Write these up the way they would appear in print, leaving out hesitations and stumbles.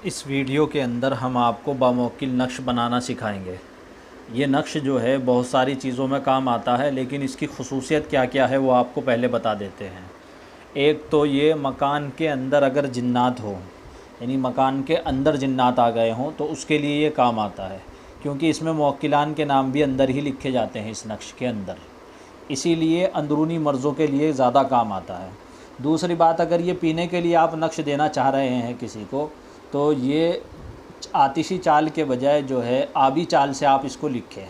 इस वीडियो के अंदर हम आपको बामौक्किल नक्श बनाना सिखाएंगे। ये नक्श जो है बहुत सारी चीज़ों में काम आता है, लेकिन इसकी खुसूसियत क्या क्या है वो आपको पहले बता देते हैं। एक तो ये मकान के अंदर अगर जिन्नात हो, यानी मकान के अंदर जिन्नात आ गए हों, तो उसके लिए ये काम आता है, क्योंकि इसमें मुवक्किलान के नाम भी अंदर ही लिखे जाते हैं इस नक्श के अंदर। इसीलिए अंदरूनी मर्ज़ों के लिए ज़्यादा काम आता है। दूसरी बात, अगर ये पीने के लिए आप नक्श देना चाह रहे हैं किसी को, तो ये आतिशी चाल के बजाय जो है आबी चाल से आप इसको लिखें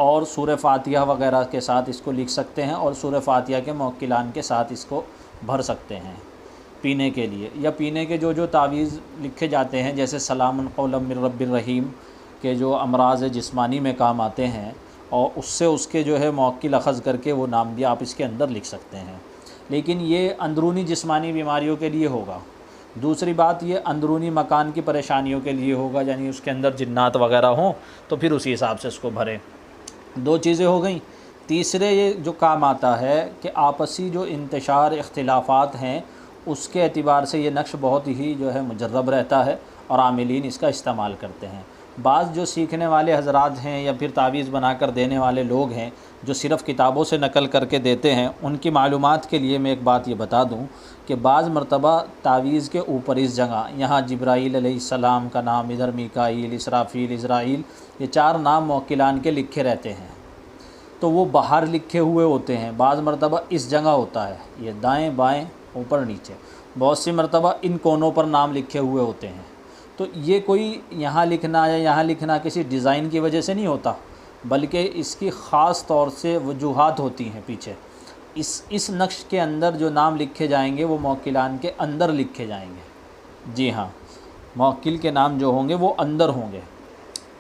और सूरह फातिहा वगैरह के साथ इसको लिख सकते हैं और सूरह फातिहा के मुवक्किलान के साथ इसको भर सकते हैं पीने के लिए। या पीने के जो जो तावीज़ लिखे जाते हैं, जैसे सलामुन कौलम मिर रब्बिर रहीम के जो अमराज़ जिस्मानी में काम आते हैं, और उससे उसके जो है मुवक्किल अख़ज़ करके वो नाम भी आप इसके अंदर लिख सकते हैं। लेकिन ये अंदरूनी जिस्मानी बीमारियों के लिए होगा। दूसरी बात, ये अंदरूनी मकान की परेशानियों के लिए होगा, यानी उसके अंदर जिन्नात वगैरह हों तो फिर उसी हिसाब से इसको भरें। दो चीज़ें हो गई। तीसरे ये जो काम आता है कि आपसी जो इंतशार इख्तिलाफ़ात हैं उसके एतबार से ये नक्श बहुत ही जो है मुजर्रब रहता है और आमिलीन इसका इस्तेमाल करते हैं। बाज़ जो सीखने वाले हज़रात हैं या फिर तावीज़ बना कर देने वाले लोग हैं जो सिर्फ़ किताबों से नकल करके देते हैं, उनकी मालूमात के लिए मैं एक बात ये बता दूं कि बाज़ मरतबा तावीज़ के ऊपर इस जगह यहाँ जिब्राईल अलैहिस्सलाम का नाम, इधर मीकाईल, इसराफ़ील, इज़राईल, ये 4 नाम मुवक्किलान के लिखे रहते हैं, तो वो बाहर लिखे हुए होते हैं। बाज़ मरतबा इस जगह होता है, ये दाएँ बाएँ ऊपर नीचे, बहुत सी मरतबा इन कोनों पर नाम लिखे हुए होते हैं। तो ये कोई यहाँ लिखना या यहाँ लिखना किसी डिज़ाइन की वजह से नहीं होता, बल्कि इसकी ख़ास तौर से वजूहात होती हैं पीछे। इस नक्श के अंदर जो नाम लिखे जाएंगे वो मुवक्किलान के अंदर लिखे जाएंगे। जी हाँ, मुवक्किल के नाम जो होंगे वो अंदर होंगे।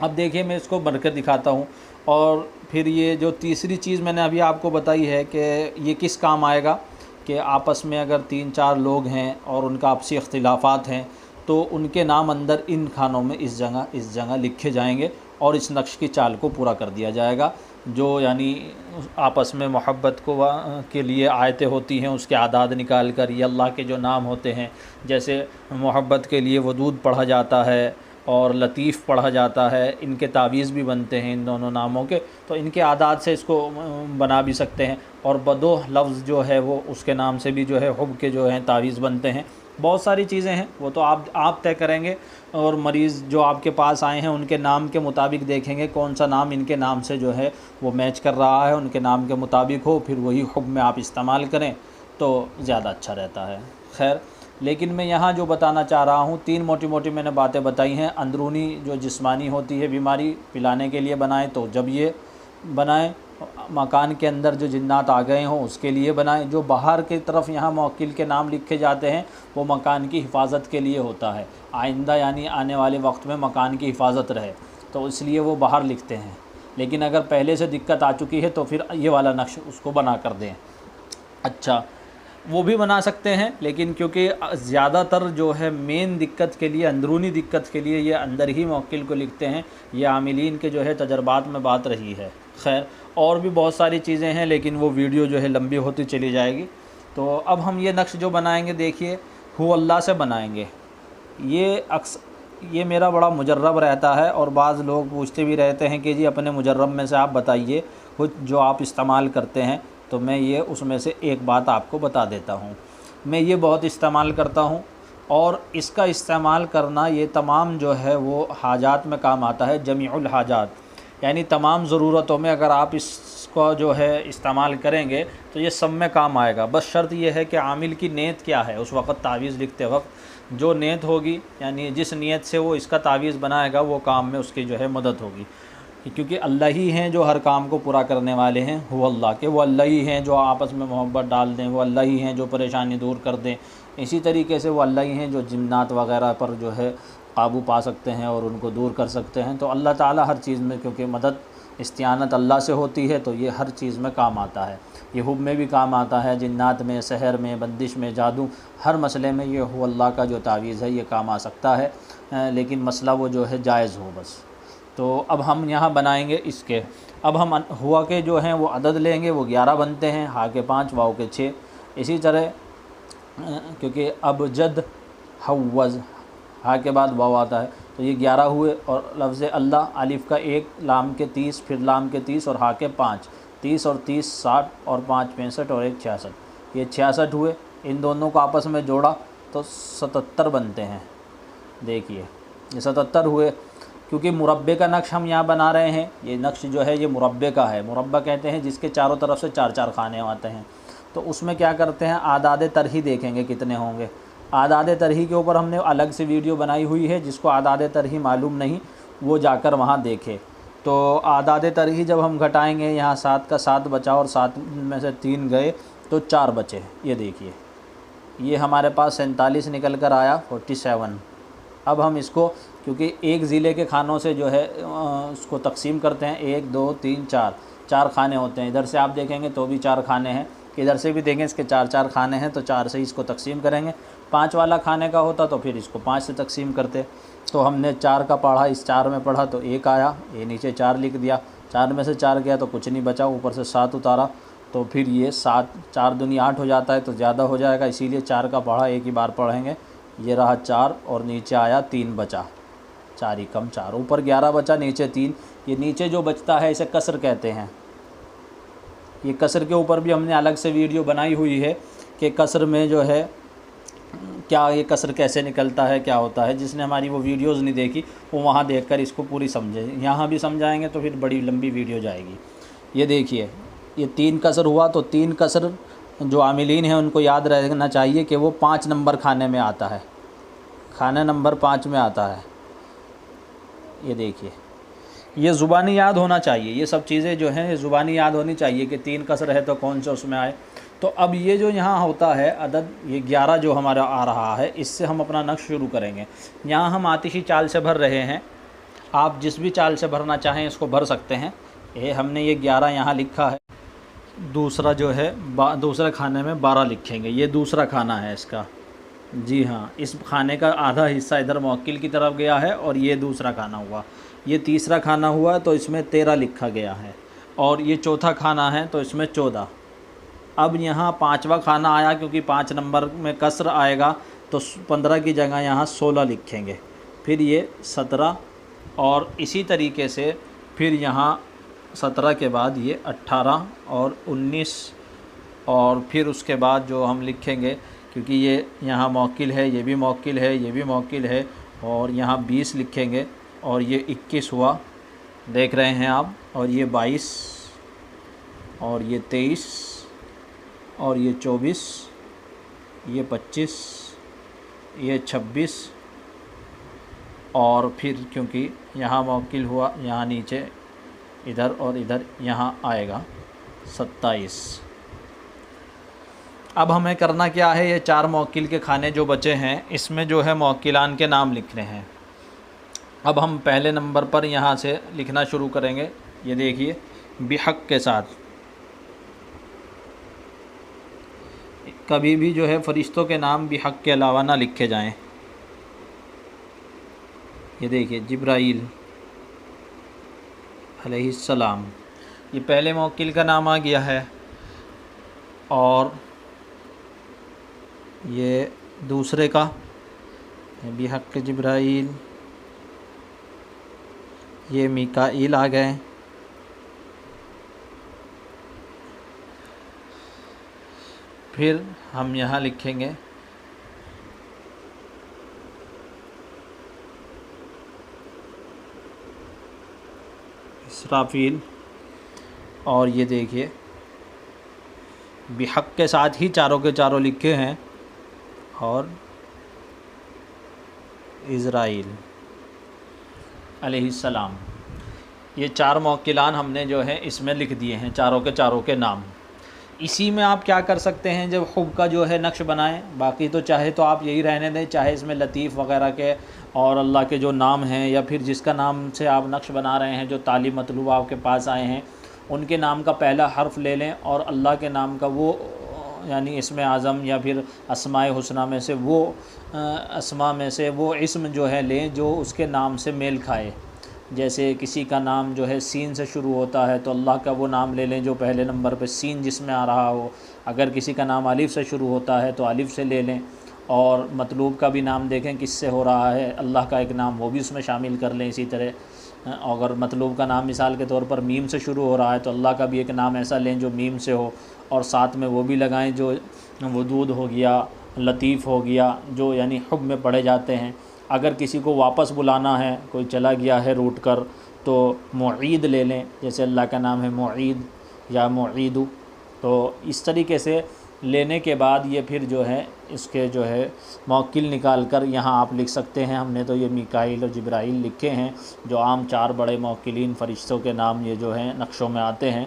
अब देखिए, मैं इसको बनकर दिखाता हूँ। और फिर ये जो तीसरी चीज़ मैंने अभी आपको बताई है कि ये किस काम आएगा, कि आपस में अगर 3-4 लोग हैं और उनका आपसी इख्तिलाफ़ात हैं तो उनके नाम अंदर इन खानों में इस जगह लिखे जाएंगे और इस नक्श की चाल को पूरा कर दिया जाएगा। जो यानी आपस में मोहब्बत को के लिए आयतें होती हैं, उसके आदाद निकाल कर ये अल्लाह के जो नाम होते हैं, जैसे मोहब्बत के लिए वदूद पढ़ा जाता है और लतीफ़ पढ़ा जाता है, इनके तावीज़ भी बनते हैं इन दोनों नामों के, तो इनके आदाद से इसको बना भी सकते हैं। और बदोह लफ्ज़ जो है वो उसके नाम से भी जो है हुब के जो हैं तावीज़ बनते हैं। बहुत सारी चीज़ें हैं, वो तो आप तय करेंगे। और मरीज़ जो आपके पास आए हैं उनके नाम के मुताबिक देखेंगे कौन सा नाम इनके नाम से जो है वो मैच कर रहा है, उनके नाम के मुताबिक हो, फिर वही हुब में आप इस्तेमाल करें तो ज़्यादा अच्छा रहता है। खैर, लेकिन मैं यहाँ जो बताना चाह रहा हूँ, 3 मोटी मोटी मैंने बातें बताई हैं। अंदरूनी जो जिस्मानी होती है बीमारी पिलाने के लिए बनाएं तो जब ये बनाएं, मकान के अंदर जो जिन्नात आ गए हों उसके लिए बनाएं। जो बाहर की तरफ यहाँ मुवक्किल के नाम लिखे जाते हैं वो मकान की हिफाजत के लिए होता है, आइंदा यानी आने वाले वक्त में मकान की हिफाजत रहे, तो इसलिए वो बाहर लिखते हैं। लेकिन अगर पहले से दिक्कत आ चुकी है तो फिर ये वाला नक्श उसको बना कर दें। अच्छा, वो भी बना सकते हैं, लेकिन क्योंकि ज़्यादातर जो है मेन दिक्कत के लिए, अंदरूनी दिक्कत के लिए ये अंदर ही मुवक्किल को लिखते हैं। ये आमिलीन के जो है तजर्बात में बात रही है। खैर, और भी बहुत सारी चीज़ें हैं, लेकिन वो वीडियो जो है लंबी होती चली जाएगी। तो अब हम ये नक्श जो बनाएंगे, देखिए, हु अल्लाह से बनाएंगे। ये मेरा बड़ा मुजर्रब रहता है और बाज़ लोग पूछते भी रहते हैं कि जी अपने मुजर्रब में से आप बताइए कुछ जो आप इस्तेमाल करते हैं, तो मैं ये उसमें से एक बात आपको बता देता हूँ। मैं ये बहुत इस्तेमाल करता हूँ और इसका इस्तेमाल करना ये तमाम जो है वो हाजात में काम आता है, जमीउल हाजात, यानी तमाम ज़रूरतों में अगर आप इसको जो है इस्तेमाल करेंगे तो ये सब में काम आएगा। बस शर्त यह है कि आमिल की नीयत क्या है उस वक़्त तावीज़ लिखते वक्त। जो नीयत होगी, यानी जिस नीयत से वो इसका तावीज़ बनाएगा, वो काम में उसकी जो है मदद होगी। क्योंकि अल्लाह ही हैं जो हर काम को पूरा करने वाले हैं। वो अल्लाह के, वो अल्लाह ही हैं जो आपस में मोहब्बत डाल दें, वो अल्लाह ही हैं जो परेशानी दूर कर दें। इसी तरीके से वो अल्लाह ही हैं जो जिन्नात वगैरह पर जो है काबू पा सकते हैं और उनको दूर कर सकते हैं। तो अल्लाह ताला हर चीज़ में, क्योंकि मदद इस्तिआनत अल्लाह से होती है, तो ये हर चीज़ में काम आता है। ये हुब में भी काम आता है, जिन्नात में, सहर में, बंदिश में, जादू, हर मसले में ये हु अल्लाह का जो तावीज़ है ये काम आ सकता है। लेकिन मसला वो जो है जायज़ हो बस। तो अब हम यहाँ बनाएंगे इसके। अब हम हुआ के जो हैं वो अदद लेंगे, वो 11 बनते हैं, हा के 5, वाव के 6। इसी तरह क्योंकि अब जद हव्वज़ हा के बाद वाव आता है, तो ये 11 हुए। और लफ्ज़ अल्लाह, अलिफ़ का 1, लाम के 30, फिर लाम के 30 और हा के 5, 30 और 30 60 और 5 65 और 1 66, ये 66 हुए। इन दोनों को आपस में जोड़ा तो 77 बनते हैं। देखिए ये 77 हुए। क्योंकि मुरब्बे का नक्श हम यहाँ बना रहे हैं, ये नक्श जो है ये मुरब्बे का है। मुरब्बा कहते हैं जिसके चारों तरफ से 4-4 खाने आते हैं। तो उसमें क्या करते हैं, आदाद तरही देखेंगे कितने होंगे। आदाद तरही के ऊपर हमने अलग से वीडियो बनाई हुई है, जिसको आदाद तरही मालूम नहीं वो जाकर वहाँ देखे। तो आदाद तरही जब हम घटाएंगे, यहाँ 7 का 7 बचा और 7 में से 3 गए तो 4 बचे। ये देखिए ये हमारे पास 47 निकल कर आया, 47। अब हम इसको, क्योंकि एक ज़िले के खानों से जो है उसको तकसीम करते हैं, 1 2 3 4 खाने होते हैं। इधर से आप देखेंगे तो भी 4 खाने हैं, इधर से भी देखें इसके 4 खाने हैं, तो 4 से इसको तकसीम करेंगे। 5 वाला खाने का होता तो फिर इसको 5 से तकसीम करते। तो हमने 4 का पढ़ा, इस 4 में पढ़ा तो 1 आया, ये नीचे 4 लिख दिया। 4 में से 4 गया तो कुछ नहीं बचा, ऊपर से 7 उतारा, तो फिर ये 7 4 दूनी 8 हो जाता है, तो ज़्यादा हो जाएगा, इसीलिए 4 का पढ़ा एक ही बार पढ़ेंगे। ये रहा 4 और नीचे आया 3 बचा, 4 ही कम 4, ऊपर 11 बचा, नीचे 3। ये नीचे जो बचता है इसे कसर कहते हैं। ये कसर के ऊपर भी हमने अलग से वीडियो बनाई हुई है कि कसर में जो है क्या, ये कसर कैसे निकलता है, क्या होता है। जिसने हमारी वो वीडियोस नहीं देखी वो वहाँ देखकर इसको पूरी समझे। यहाँ भी समझाएंगे तो फिर बड़ी लंबी वीडियो जाएगी। ये देखिए ये 3 कसर हुआ, तो 3 कसर जो आमिलीन हैं उनको याद रखना चाहिए कि वो 5 नंबर खाने में आता है, खाने नंबर 5 में आता है। ये देखिए ये ज़ुबानी याद होना चाहिए, ये सब चीज़ें जो हैं ये ज़ुबानी याद होनी चाहिए कि 3 कसर है तो कौन सा उसमें आए। तो अब ये जो यहाँ होता है अदद, ये 11 जो हमारा आ रहा है, इससे हम अपना नक्श शुरू करेंगे। यहाँ हम आतिशी चाल से भर रहे हैं, आप जिस भी चाल से भरना चाहें इसको भर सकते हैं। ये हमने ये 11 यहाँ लिखा है। दूसरा जो है दूसरे खाने में 12 लिखेंगे, ये दूसरा खाना है इसका। जी हाँ, इस खाने का आधा हिस्सा इधर मौक्किल की तरफ गया है और ये दूसरा खाना हुआ। ये तीसरा खाना हुआ तो इसमें 13 लिखा गया है, और ये चौथा खाना है तो इसमें 14। अब यहाँ 5वां खाना आया, क्योंकि 5 नंबर में कसर आएगा तो 15 की जगह यहाँ 16 लिखेंगे। फिर ये 17, और इसी तरीके से फिर यहाँ 17 के बाद ये 18 और 19, और फिर उसके बाद जो हम लिखेंगे, क्योंकि ये यहाँ मौक्किल है, ये भी मौक्किल है, ये भी मौक्किल है, और यहाँ 20 लिखेंगे, और ये 21 हुआ, देख रहे हैं आप, और ये 22, और ये 23, और ये 24, ये 25, ये 26, और फिर क्योंकि यहाँ मौक्किल हुआ, यहाँ नीचे इधर और इधर यहाँ आएगा 27। अब हमें करना क्या है, ये 4 मौक्किल के खाने जो बचे हैं इसमें जो है मौक्किलान के नाम लिखने हैं। अब हम पहले नंबर पर यहाँ से लिखना शुरू करेंगे। ये देखिए बिहक के साथ, कभी भी जो है फ़रिश्तों के नाम बिहक के अलावा ना लिखे जाएं। ये देखिए जिब्राईल अलैहिस्सलाम, ये पहले मौक्किल का नाम आ गया है, और ये दूसरे का बिहक जिब्राईल, ये मीकाईल आ गए, फिर हम यहाँ लिखेंगे इसराफील, और ये देखिए बिहक के साथ ही चारों के चारों लिखे हैं, और इज़राइल अलैहिस्सलाम। ये 4 मौक्किलान हमने जो है इसमें लिख दिए हैं, चारों के चारों के नाम। इसी में आप क्या कर सकते हैं, जब खुब का जो है नक्श बनाएं, बाकी तो चाहे तो आप यही रहने दें, चाहे इसमें लतीफ़ वगैरह के और अल्लाह के जो नाम हैं, या फिर जिसका नाम से आप नक्श बना रहे हैं, जो तालीम मतलूब आपके पास आए हैं, उनके नाम का पहला हर्फ ले लें, और अल्लाह के नाम का वो यानी इसमें आज़म या फिर अस्माए हुस्ना में से वो अस्मा में से वो इस्म जो है लें जो उसके नाम से मेल खाए। जैसे किसी का नाम जो है सीन से शुरू होता है तो अल्लाह का वो नाम ले लें जो पहले नंबर पे सीन जिसमें आ रहा हो। अगर किसी का नाम अलिफ़ से शुरू होता है तो अलिफ़ से ले लें, और मतलूब का भी नाम देखें किससे हो रहा है, अल्लाह का एक नाम वो भी उसमें शामिल कर लें। इसी तरह अगर मतलूब का नाम मिसाल के तौर पर मीम से शुरू हो रहा है तो अल्लाह का भी एक नाम ऐसा लें जो मीम से हो, और साथ में वो भी लगाएं जो वदूद हो गया, लतीफ़ हो गया, जो यानी हुब में पढ़े जाते हैं। अगर किसी को वापस बुलाना है, कोई चला गया है रूठ कर, तो मुईद ले लें, जैसे अल्लाह का नाम है मुईद या मुईदु। तो इस तरीके से लेने के बाद ये फिर जो है इसके जो है मौकिल निकाल कर यहाँ आप लिख सकते हैं। हमने तो ये मिकाईल और जिब्राईल लिखे हैं, जो आम 4 बड़े मौकिलीन फ़रिश्तों के नाम ये जो हैं नक्शों में आते हैं।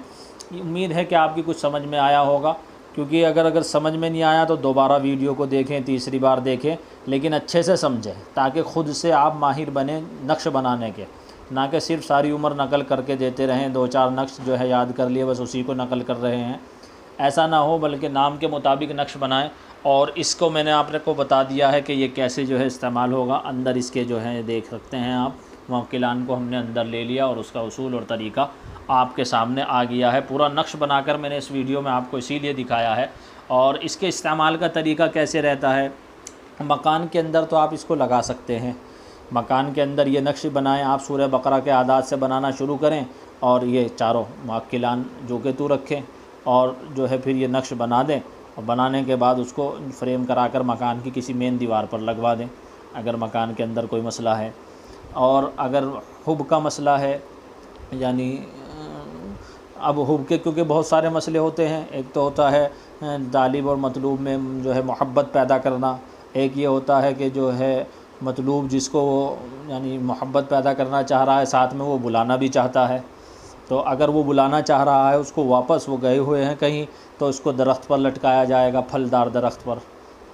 उम्मीद है कि आपकी कुछ समझ में आया होगा, क्योंकि अगर समझ में नहीं आया तो दोबारा वीडियो को देखें, तीसरी बार देखें, लेकिन अच्छे से समझें ताकि ख़ुद से आप माहिर बने नक्श बनाने के, ना कि सिर्फ सारी उम्र नकल करके देते रहें, 2-4 नक्श जो है याद कर लिए बस उसी को नकल कर रहे हैं। ऐसा ना हो, बल्कि नाम के मुताबिक नक्श बनाएं। और इसको मैंने आपने को बता दिया है कि ये कैसे जो है इस्तेमाल होगा। अंदर इसके जो है देख सकते हैं आप, मौकिलान को हमने अंदर ले लिया और उसका उसूल और तरीक़ा आपके सामने आ गया है। पूरा नक्श बनाकर मैंने इस वीडियो में आपको इसीलिए दिखाया है। और इसके इस्तेमाल का तरीक़ा कैसे रहता है, मकान के अंदर तो आप इसको लगा सकते हैं। मकान के अंदर ये नक्श बनाएं आप, सूरह बकरा के आदात से बनाना शुरू करें और ये चारों मौकिलान जो के तू रखें और जो है फिर ये नक्श बना दें। और बनाने के बाद उसको फ्रेम कराकर मकान की किसी मेन दीवार पर लगवा दें अगर मकान के अंदर कोई मसला है। और अगर हुब का मसला है, यानी अब हुब के क्योंकि बहुत सारे मसले होते हैं, एक तो होता है तालिब और मतलूब में जो है मोहब्बत पैदा करना, एक ये होता है कि जो है मतलूब जिसको वो यानी मोहब्बत पैदा करना चाह रहा है साथ में वो बुलाना भी चाहता है। तो अगर वो बुलाना चाह रहा है उसको वापस, वो गए हुए हैं कहीं, तो उसको दरख्त पर लटकाया जाएगा, फलदार दरख्त पर,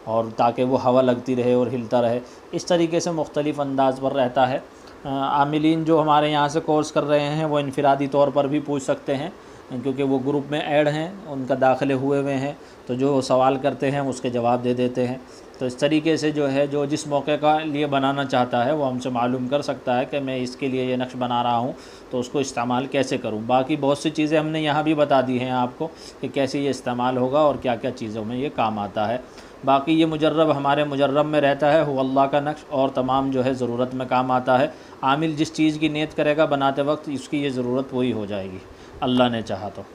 और ताकि वो हवा लगती रहे और हिलता रहे। इस तरीके से मुख्तलिफ़ अंदाज़ पर रहता है। आमिलीन जो हमारे यहाँ से कोर्स कर रहे हैं वो इनफरादी तौर पर भी पूछ सकते हैं, क्योंकि वो ग्रुप में ऐड हैं, उनका दाखिले हुए हुए हैं, तो जो सवाल करते हैं उसके जवाब दे देते हैं। तो इस तरीके से जो है जो जिस मौके का लिए बनाना चाहता है वो हमसे मालूम कर सकता है कि मैं इसके लिए ये नक्श बना रहा हूँ, तो उसको इस्तेमाल कैसे करूँ। बाकी बहुत सी चीज़ें हमने यहाँ भी बता दी हैं आपको कि कैसे ये इस्तेमाल होगा और क्या क्या चीज़ों में ये काम आता है। बाकी ये मुजर्रब हमारे मुजर्रब में रहता है, वो अल्लाह का नक्श, और तमाम जो है ज़रूरत में काम आता है। आमिल जिस चीज़ की नीयत करेगा बनाते वक्त उसकी ये ज़रूरत पूरी हो जाएगी, अल्लाह ने चाहा तो।